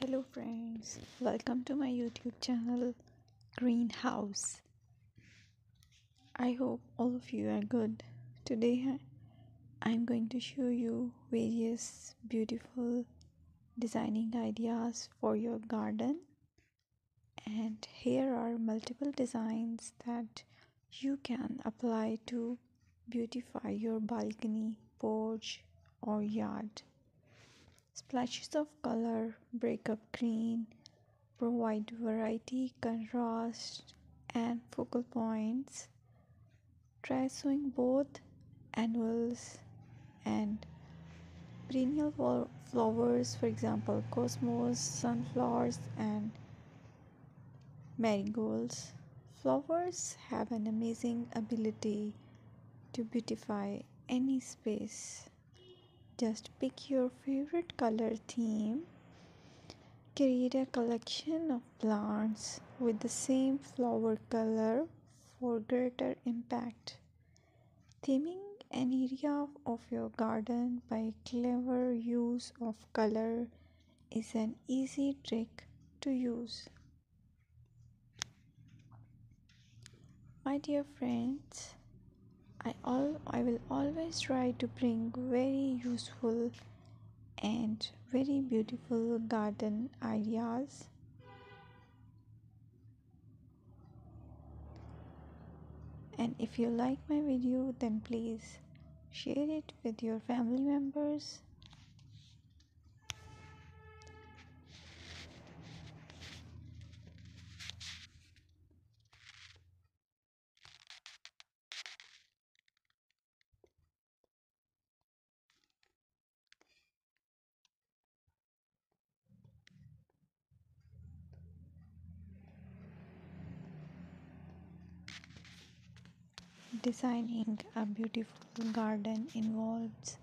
Hello friends, welcome to my YouTube channel Greenhouse. I hope all of you are good. Today I'm going to show you various beautiful designing ideas for your garden, and here are multiple designs that you can apply to beautify your balcony, porch or yard. Splashes of color break up green, provide variety, contrast, and focal points. Try sowing both annuals and perennial flowers, for example, cosmos, sunflowers, and marigolds. Flowers have an amazing ability to beautify any space. Just pick your favorite color theme. Create a collection of plants with the same flower color for greater impact. Theming an area of your garden by clever use of color is an easy trick to use. My dear friends, I will always try to bring very useful and very beautiful garden ideas. And if you like my video, then please share it with your family members. Designing a beautiful garden involves